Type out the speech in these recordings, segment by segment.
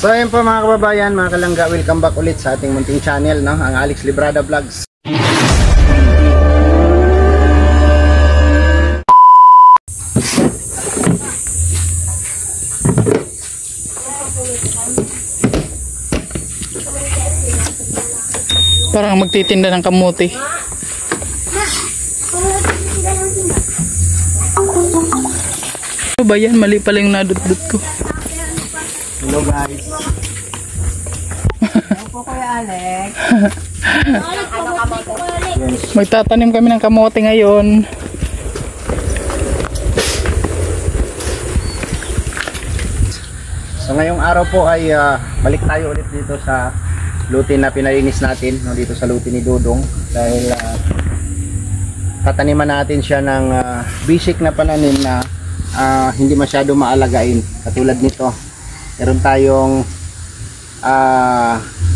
So ayun po mga kababayan, mga kalangga, welcome back ulit sa ating munting channel, no? Ang Alex Librada Vlogs. Parang magtitinda ng kamote. Ano ba yan? Mali pala yung nadudot ko. Hello guys. Hello po Kuya Alex. Magtatanim kami ng kamote ngayon. So ngayong araw po ay balik tayo ulit dito sa lutin na pinalinis natin, no, dito sa lutin ni Dudong, dahil tataniman natin siya ng basic na pananim na hindi masyado maalagain. Katulad nito, meron tayong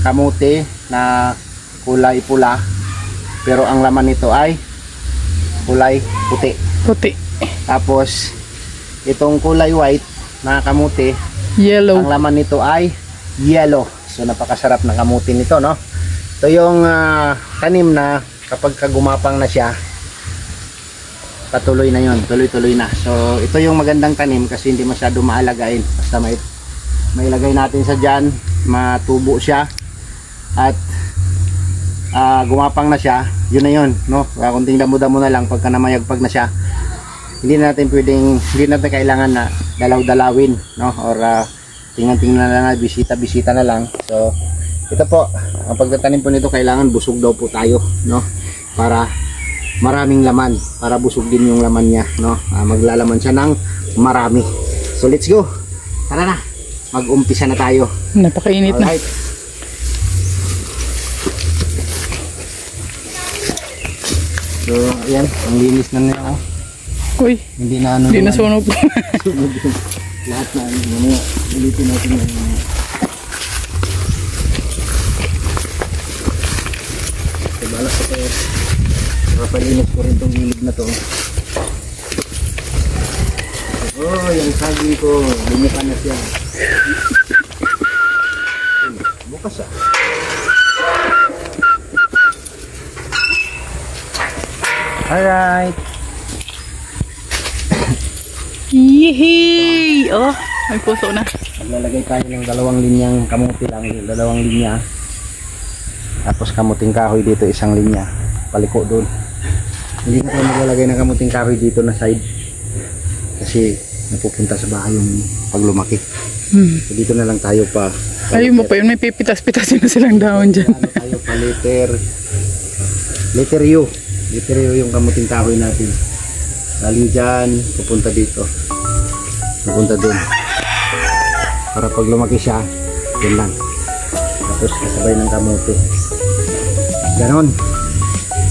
kamote na kulay pula, pero ang laman nito ay kulay puti. Puti. Tapos itong kulay white na kamote, Yellow. ang laman nito ay yellow. So napakasarap na kamuti nito, no? Ito yung tanim na kapag gumapang na siya, patuloy na yon, tuloy-tuloy na. So ito yung magandang tanim kasi hindi masyado maalagain. Basta may lagay natin sa dyan, matubo siya at gumapang na siya, yun na yun, no? Kunting damo-damo na lang pagka namayagpag na siya. Hindi natin kailangan na dalaw-dalawin, no? Or tingnan-tingnan na lang, bisita-bisita na lang. So ito po, ang pagtatanim po nito, kailangan busog daw po tayo, no? Para maraming laman, para busog din yung laman niya, no? Maglalaman siya ng marami. So let's go, tara na, mag-umpisa na tayo. Napakainit na. Alright. So ayan, ang linis na nila, oh. Uy, Hindi na ano, hindi na sunog. sunog yun. Lahat na ano, ulitin natin yung balak ko tayo. Napalinis ko rin itong gilid na to. Oh, yung saging ko, bumuka na siya. Bukas ah. Alright. Yehey! Oh, may puso na. Maglalagay tayo ng dalawang linyang kamuti lang, dalawang linya. Tapos kamuting kahoy dito, isang linya. Paliko doon. Hindi na tayo maglalagay ng kamuting kahoy dito na side. Kasi napupunta sa bahay yung pag lumaki. So dito na lang tayo pa. Ayun mo pa yun, may pipitas-pitasin na silang dahon dyan. Ano tayo pa letter U. Letter U yung kamuting kahoy natin. Galing dyan, pupunta dito. Pupunta dun. Para pag lumaki siya, yun lang. Tapos kasabay ng kamote. Ganon.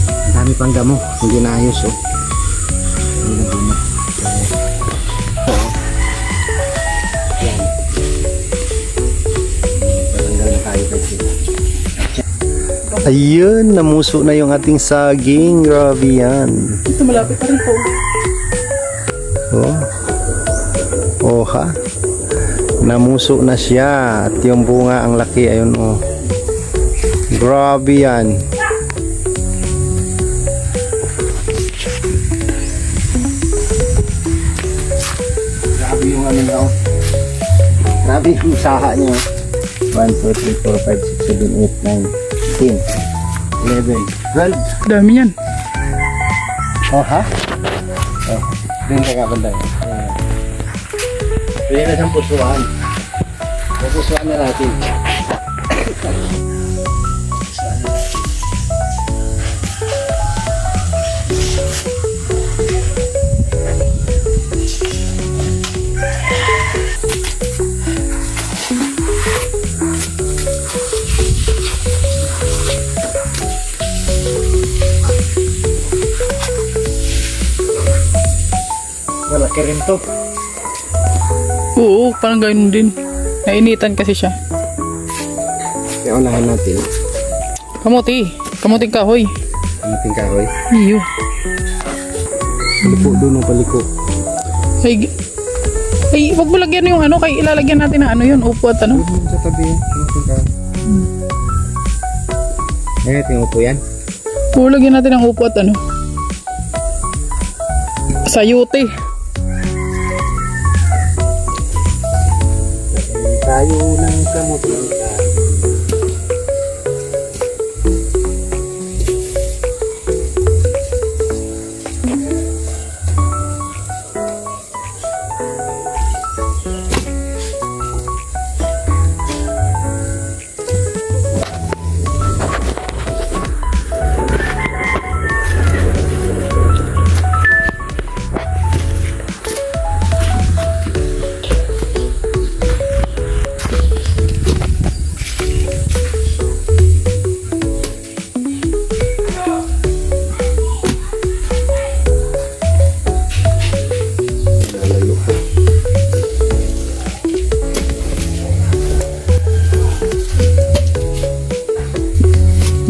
Ang dami pang damo, hindi naayos, oh. Hindi na bunot. Yan. Patanggal na tayo kasi. Ayun, namuso na yung ating saging. Grabe yan. Ito malapit pa rin po. Oh. Oh ha. Namuso na siya at yung bunga ang laki, ayun oh. Grabe yan. Grabe yung ano daw. Grabe yung saha niya. 1, 2, 3, 4, 5, 6, 7, 8, 9, 10, 11, 12. Dami yan. Oh ha? Oh. Doon ka kabanda. Pwede na siyang pusuan. Pusuan na natin. Malaki rin to. Oo, parang ganoon din. Nainitan kasi siya. Kaya unahan natin. Kamote. Kamuting kahoy. Kamuting kahoy. Iyo. Paliko doon, paliko. Ay, Ay, wag mo lagyan yung ano, kay ilalagyan natin ng ano yun, upo at ano. Doon sa tabi. Kamutin ka. Ayan, ito yung upo yan. Oo, lagyan natin ng upo at ano. Sayote. Tayo ng kamutin ka.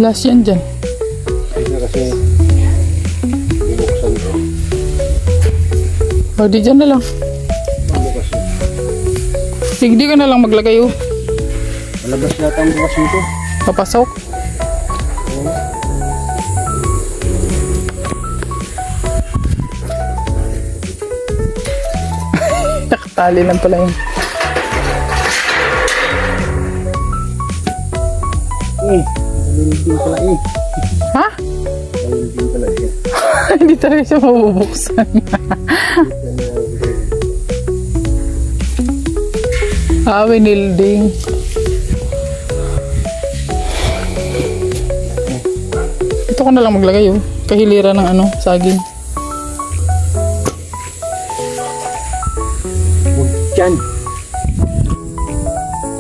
Last yan dyan. Ito kasi binuksan ko. O, di dyan na lang. Bukas yun. Hindi ka na lang maglagay oh. Malabas lahat ang bukas nito. Papasok. Nakatali lang pala yun. Nalilibing pala eh. Ha? Nalilibing pala siya. Hindi talaga siya mabubuksan. Winilding. Ito ko na lang maglagay oh. Kahilira ng ano, saging. Huwag dyan.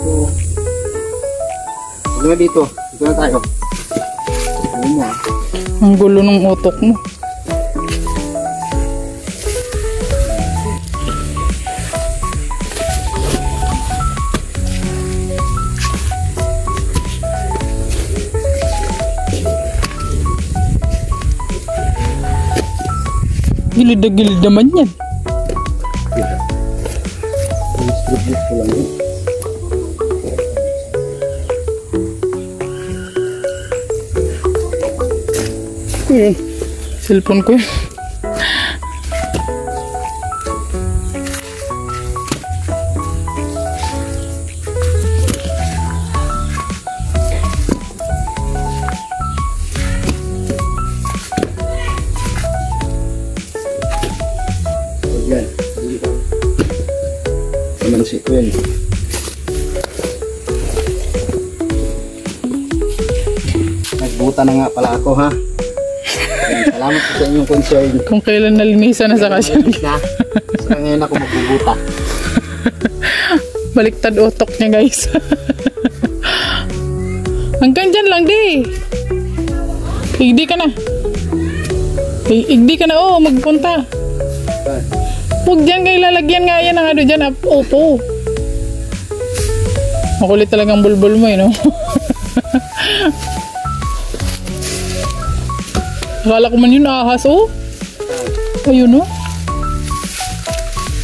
So, huwag na dito. Dito na tayo. Ano mo ah. Ang gulo ng utok mo. Gilid na gilid naman yan. Distribute ko lang yun. Cellphone ko yun. Yan. Namansi ko yan. Nagbuta na nga pala ako ha. Salamat po sa inyong concern. Kung kailan nalinisan na sa kasya. Na. Saka ngayon ako magbubuta. Baliktad utok niya guys. Hanggang dyan lang di. Igdi ka na. Igdi ka na oh, magpunta. Huwag dyan kayo lalagyan nga yan ng ano dyan. Opo. Makulit talagang bulbul mo eh no. Akala ko man yun ahas oh. Ayun oh.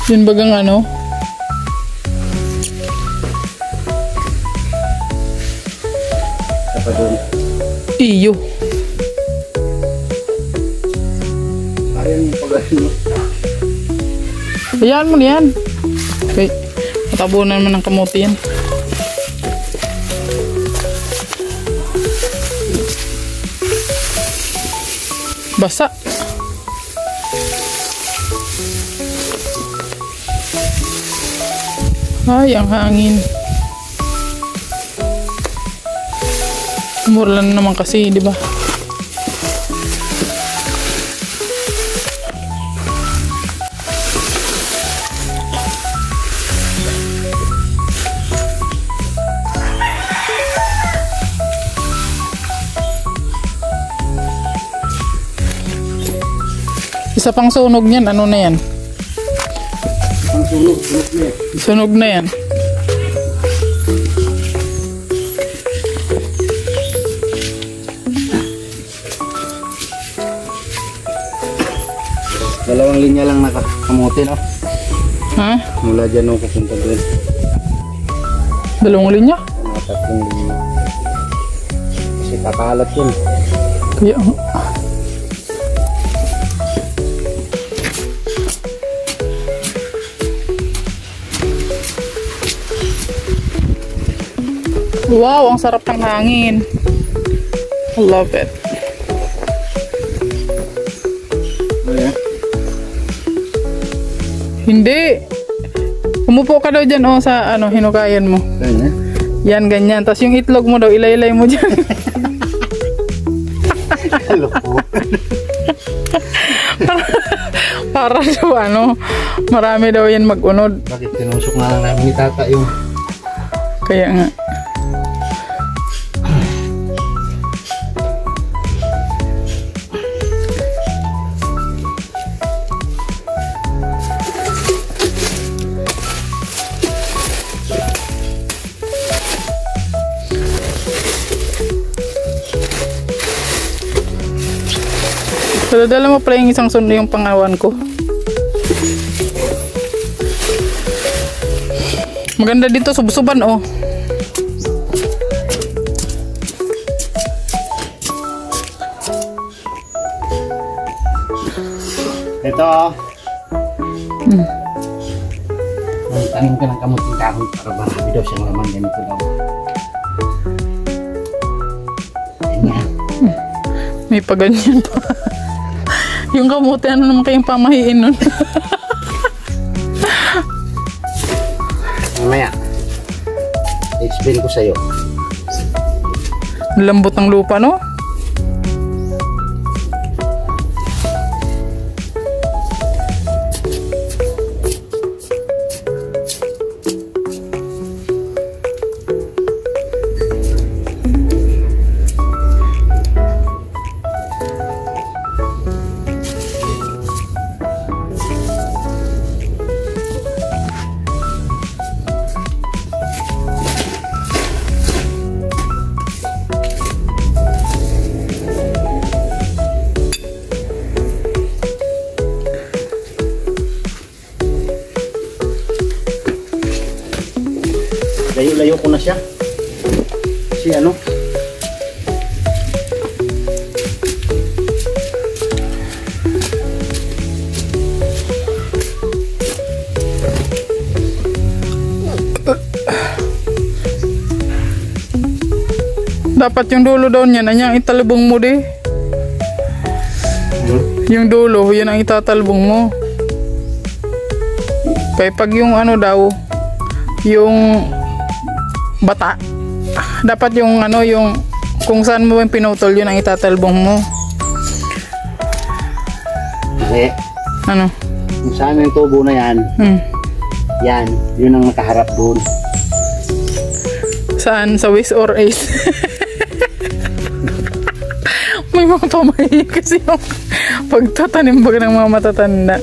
Yun bagang ano. Saka doon. Iyo. Ayaw yung pag-ano. Hayaan mo na yan. Okay. Matabunan mo ng kamuti yan. Basa. Ay, ang hangin. Umulan naman kasi, di ba? Isa pang sunog niyan, ano na yan? Ang sunog niya. Sunog na yan. Dalawang linya lang nakakamuti no? Ha? Mula dyan ako papunta doon. 2 linya? Mga 3 linya. Kasi kakalat yun. Kaya wow, ang sarap ng hangin. I love it. Ayan. Hindi. Umupo ka daw dyan sa hinukayan mo. Ayan eh. Yan, ganyan. Tapos yung itlog mo daw, ilay-ilay mo dyan. Kaloko. Para daw marami daw yan mag-unod. Bakit tinusok na lang namin ni tata yung... Kaya nga. So, dala mo pala yung isang sundo yung pangawan ko. Maganda dito, subsuban oh. Ito. Tanim ka ng kamuting kahoy para marami daw siyang laman. Ganito daw. Ganyan. May paganyan pa. Yung kamuti, ano naman kayong pamahiin nun? Mamaya, explain ko sa'yo. Lambot ng lupa, no? Layo-layo ko na siya. Kasi ano? Dapat yung dulo daw niyan, anyang italbong mo di. Yung dulo, yan ang itatalbong mo. Kaya pag yung daw, yung bata, dapat yung yung kung saan mo yung pinutol, yun ang itatalbong mo. Kasi, kung saan yung tubo na yan, yan, yun ang nakaharap doon. Saan? Sa west or east? May mga pamahiin kasi yung pagtatanim baga ng mga matatanda.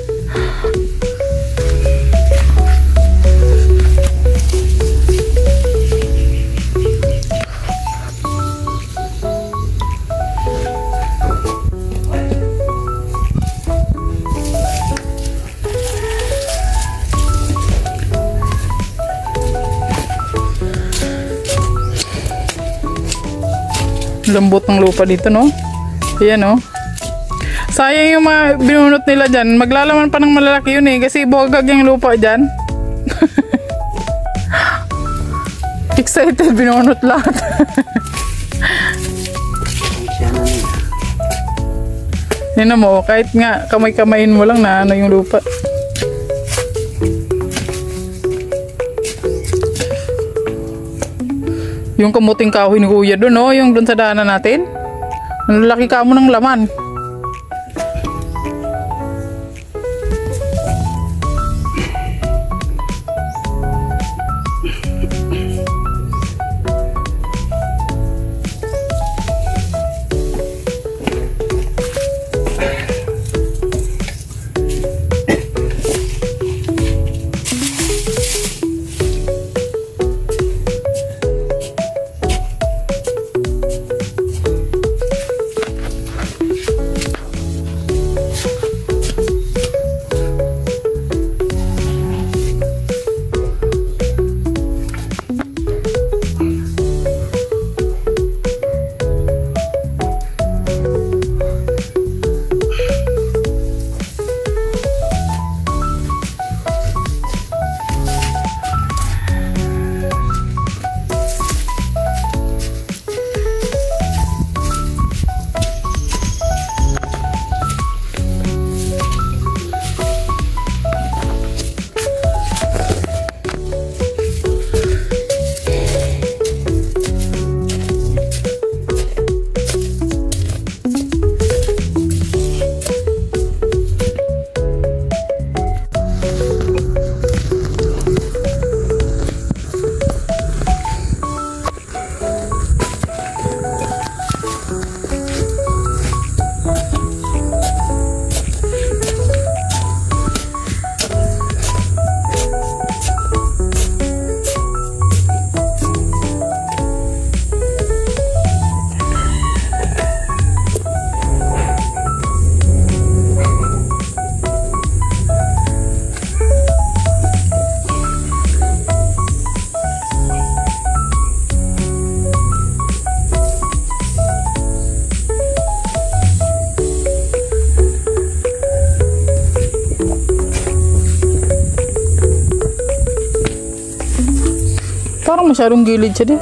Lambot ng lupa dito, no? Ayan, no? Sayang yung mga binunot nila dyan. Maglalaman pa ng malalaki yun eh. Kasi bogag yung lupa dyan. Excited, binunot lahat. Yan mo, kahit nga kamay-kamayin mo lang na yung lupa. Yung kamuting kahoy ni Kuya doon, no? Yung doon sa daanan natin. Ang laki ka mo ng laman. Parang masyadong gilid siya din.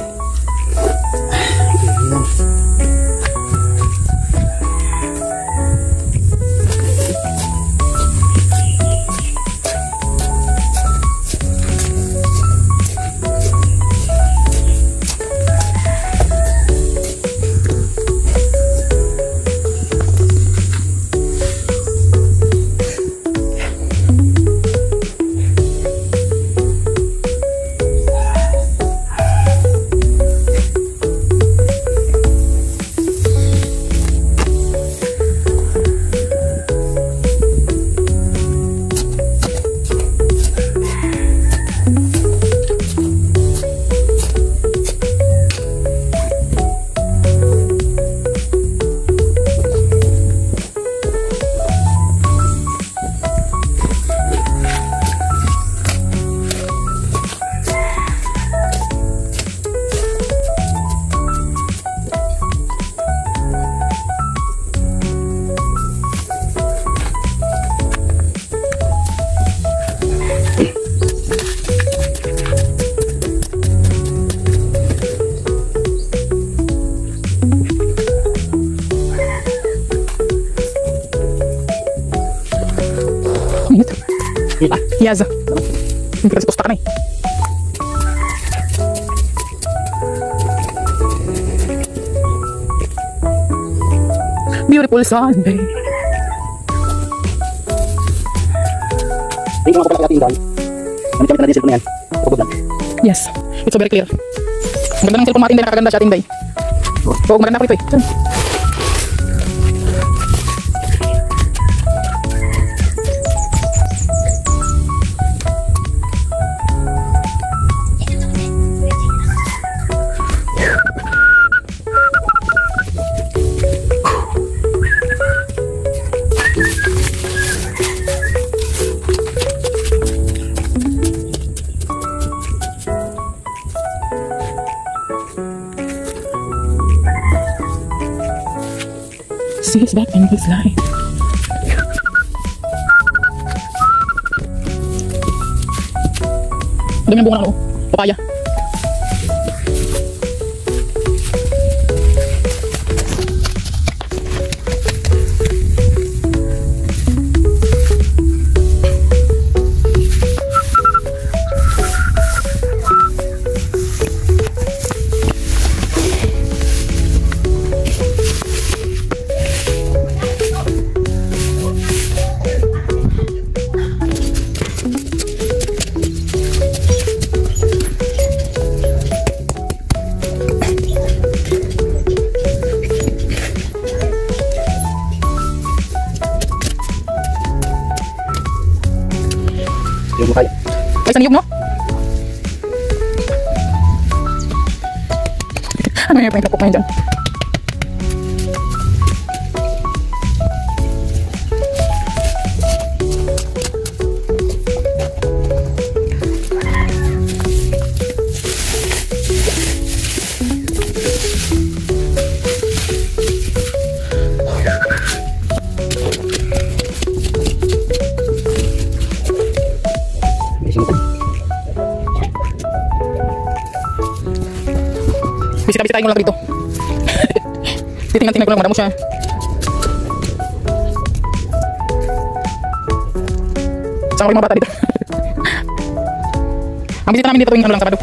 Yaza. Hindi kasi pusta ka na eh. Beautiful Sunday. Tingnan mo pala natin doon. Gamit natin cellphone na yan. Pagod lang. Yes, it's so very clear. Ang ganda ng cellphone natin din, nakakaganda siya Tinday. Oo, maganda pa ito eh. See his back in his life. Dami ng bunga na papaya. Yung mukay. Ay, saan yung mo? Ano yung kapok na yun dyan? Bisita-bisitahin ko lang dito. Titingnan-tingnan ko lang, madamo siya. Saan ko yung mga bata dito? Ang bisita namin dito tuwing ano lang, Sabado.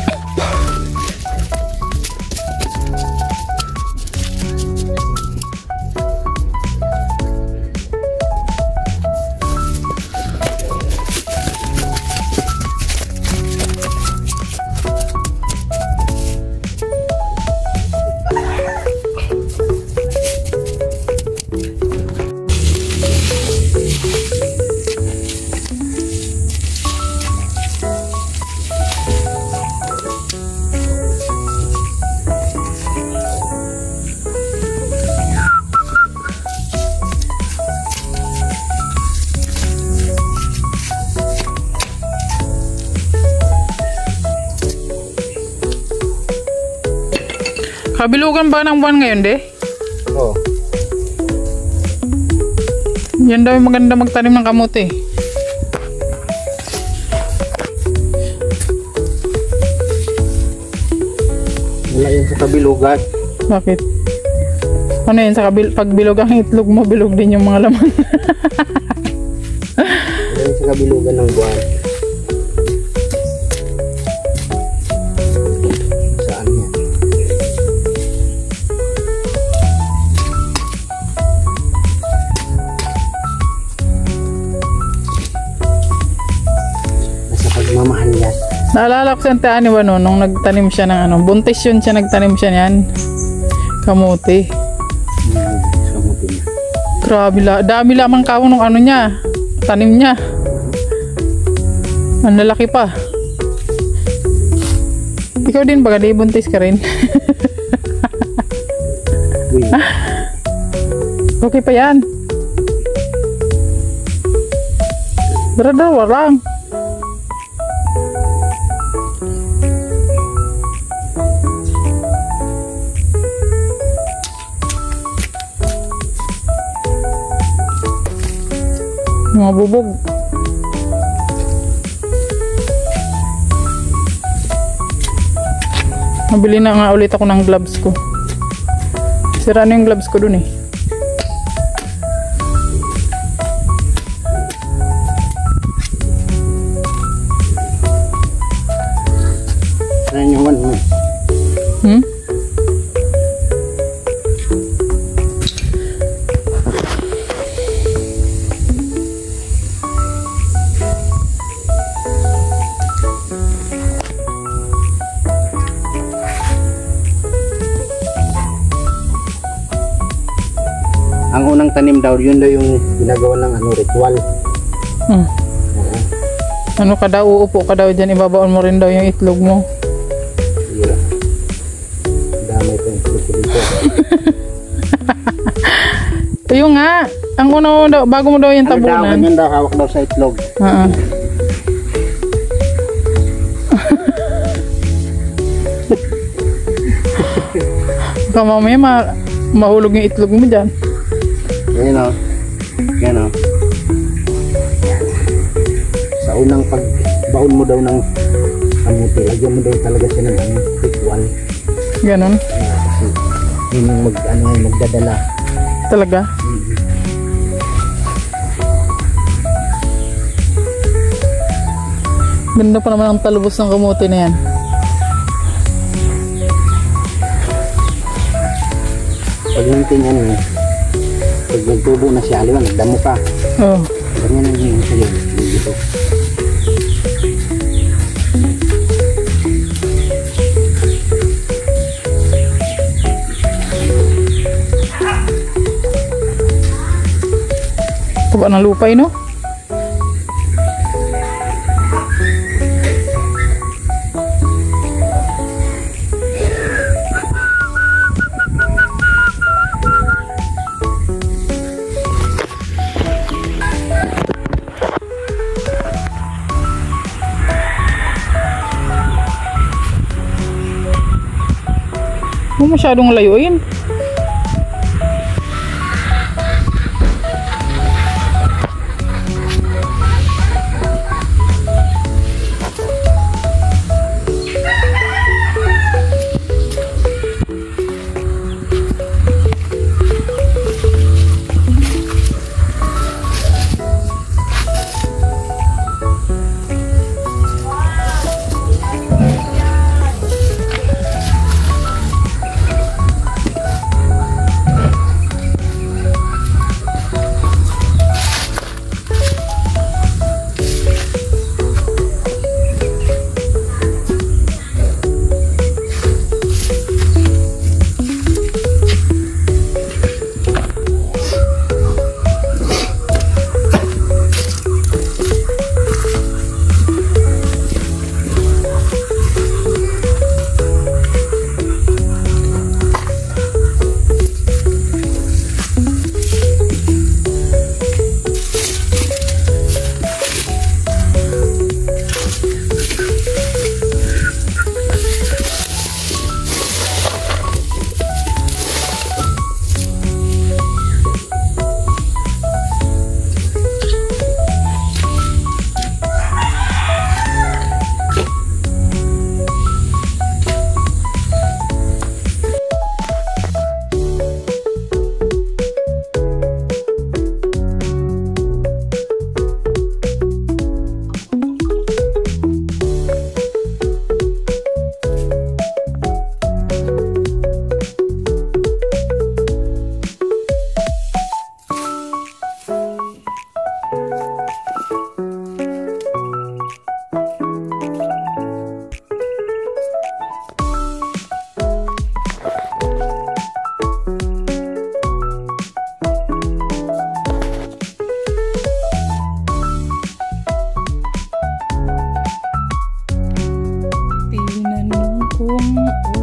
Kabilugan ba ng buwan ngayon, de? Oo. Yan daw yung maganda magtanim ng kamote. Wala yan sa kabilugan. Bakit? Ano yun? Pag bilog ang itlog mo, bilog din yung mga laman. Wala yan sa kabilugan ng buwan. Saan yan? Nasa pagmamahal yan. Naalala ko sa Ate Ani ba no, nung nagtanim siya ng ano, buntis yun siya, nagtanim siya niyan. Kamuti. Kamuti na. Grabe dami lamang kawong nung ano niya, tanim niya. Ang lalaki pa. Ikaw din baga, di buntis ka rin. Okay pa yan. Dara-dara lang. Mga bubog. Mabili na nga ulit ako ng gloves ko. Sira na yung gloves ko dun eh. Saan yung one mo? Ang unang tanim daw, yun daw yung ginagawa ng ano, ritual. Ano ka daw, uupo ka daw dyan, ibabaon mo rin daw yung itlog mo. Hira. Damay ko yung itlog ko dito. Ayun nga, ang una mo daw, bago mo daw yung Ano daw, tabunan. ganyan daw, hawak daw sa itlog. Baka mamaya mahulog yung itlog mo dyan. Yan o. Yan o. Sa unang pagbaon mo daw ng kamuti, lagyan mo daw talaga siya ng ano, ritual. Ganon. Kasi yun yung magdadala. Talaga. Ganda pa naman ang talubos ng kamuti na yan. Pag nantingan mo, pag nagtubo na siya, aliwan, nagdamo ka. Oo. Ganyan ang yung sa'yo. Dito. Taba ng lupay, no? Huwag masyadong layuin.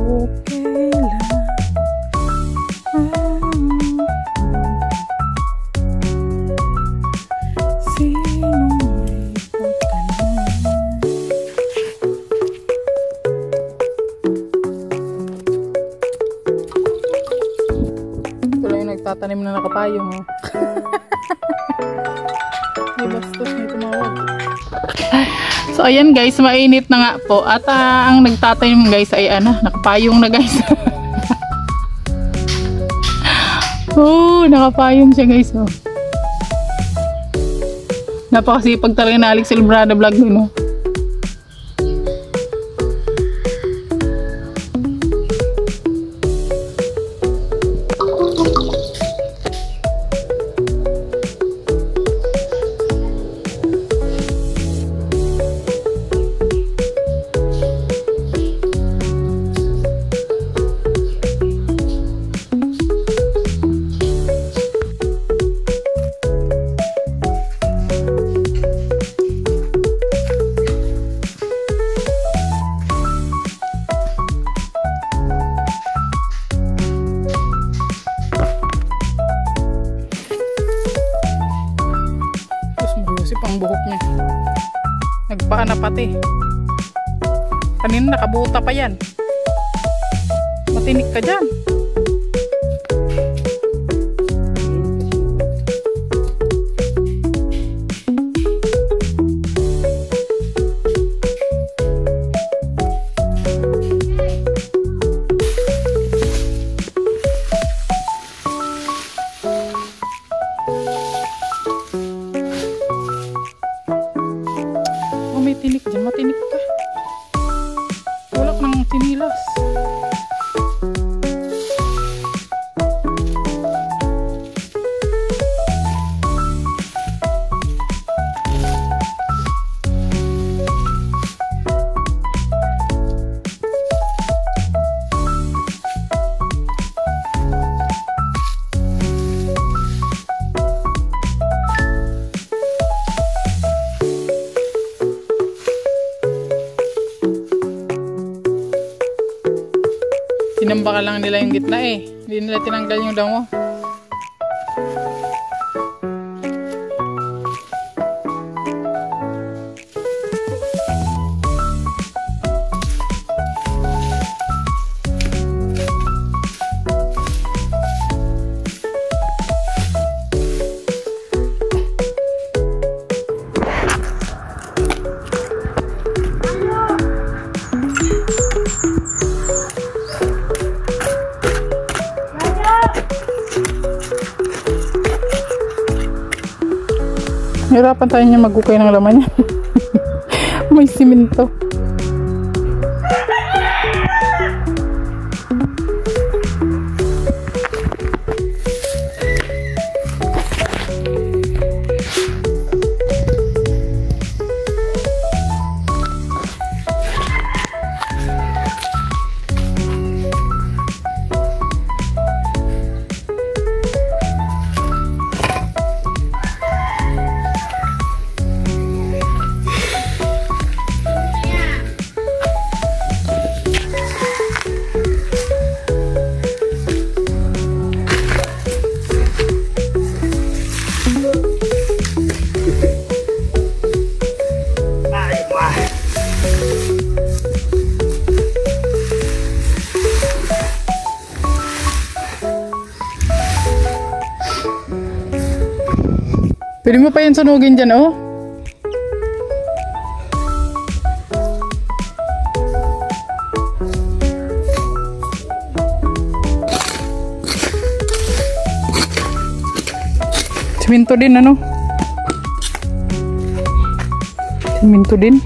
okay lang. Sinong may pagkanan? Ito lang yung nagtatanim na nakapayong. Oh. May bastos, may tumawag. So ayan guys, mainit na nga po. At ang nagtatanim guys ay nakapayong na guys. Oh, nakapayong siya guys. Oh. Napakasipag talaga na Alex Silbrada vlog nun. Oh. Ang buhok niya nagpaa na pati kanina nakabuta pa yan, matinik ka dyan. May tinik dyan, matinik ka. Wala nang tinilas. Tinambaka lang nila yung gitna eh. Hindi nila tinanggal yung damo. Hirapan tayo niya magukay ng laman niya. May simento. Pwede mo pa yan sunugin dyan, oh. Siminto din, ano? Siminto din.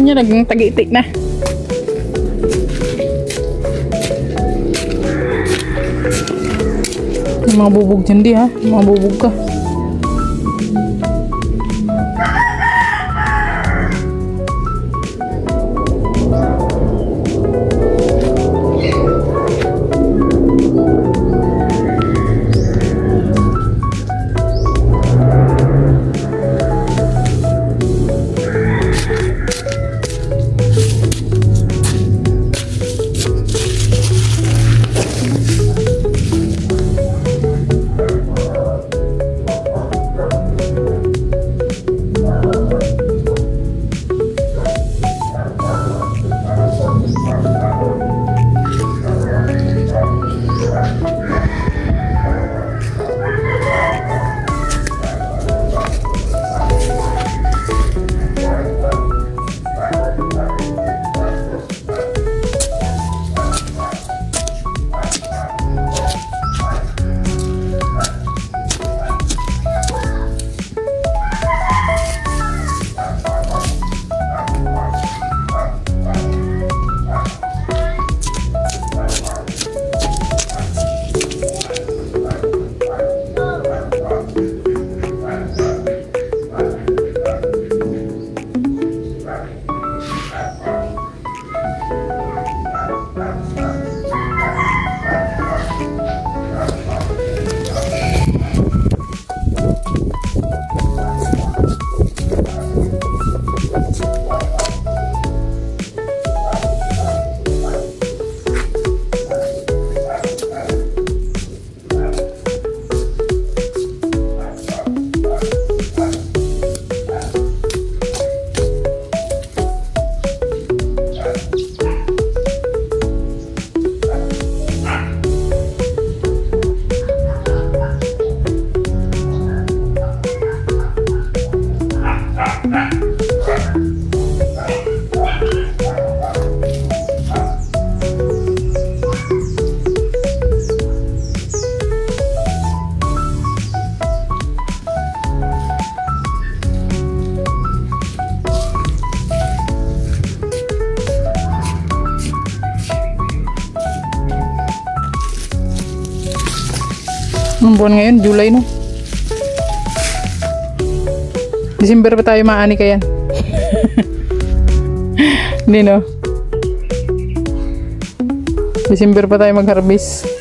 niya, naging tag-itik na. Yung mga bubog dyan di ha, mga bubog ka. Hmm. Anong buwan ngayon? July no? December pa tayo maani kayan. Hindi no? December pa tayo mag-harvest.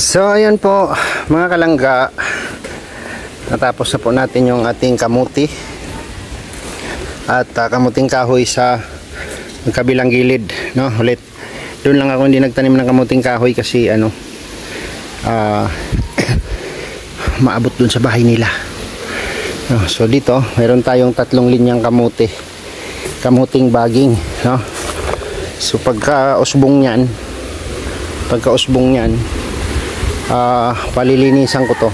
So ayan po mga kalangga, natapos na po natin yung ating kamuti at kamuting kahoy sa kabilang gilid, no? Ulit doon lang ako hindi nagtanim ng kamuting kahoy kasi ano maabot doon sa bahay nila, no? So dito meron tayong 3 linyang kamuting baging, no? So pagka usbong niyan palilinisan ko to.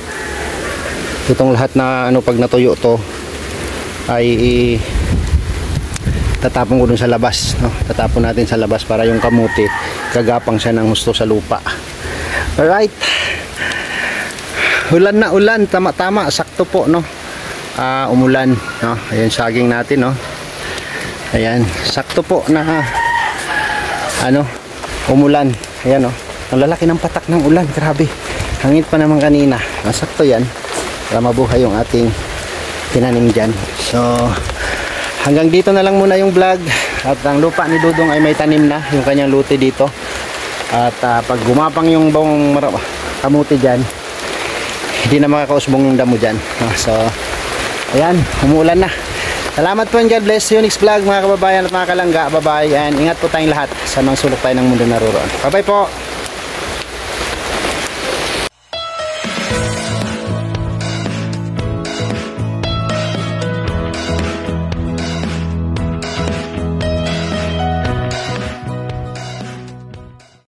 Itong lahat na ano, pag natuyo to ay tatapon ko dun sa labas, no? Tatapon natin sa labas para yung kamuti kagapang siya ng husto sa lupa. Alright, ulan na ulan, tama sakto po, no? Umulan, no? Ayan saging natin, no? Ayan, sakto po na ano, umulan. Ayan, no? Ang lalaki ng patak ng ulan, grabe. Hangin pa naman kanina. Sakto yan para mabuhay yung ating tinanim dyan sa So hanggang dito na lang muna yung vlog. At ang lupa ni Dudong ay may tanim na yung kanyang luti dito. At pag gumapang yung bawang kamuti dyan, hindi na makakausbong yung damo dyan. So ayan, umuulan na. Salamat po and God bless you. Next vlog mga kababayan at mga kalangga. Bye bye and ingat po tayong lahat sa mga sulok tayo ng mundo naroroon. Bye bye po.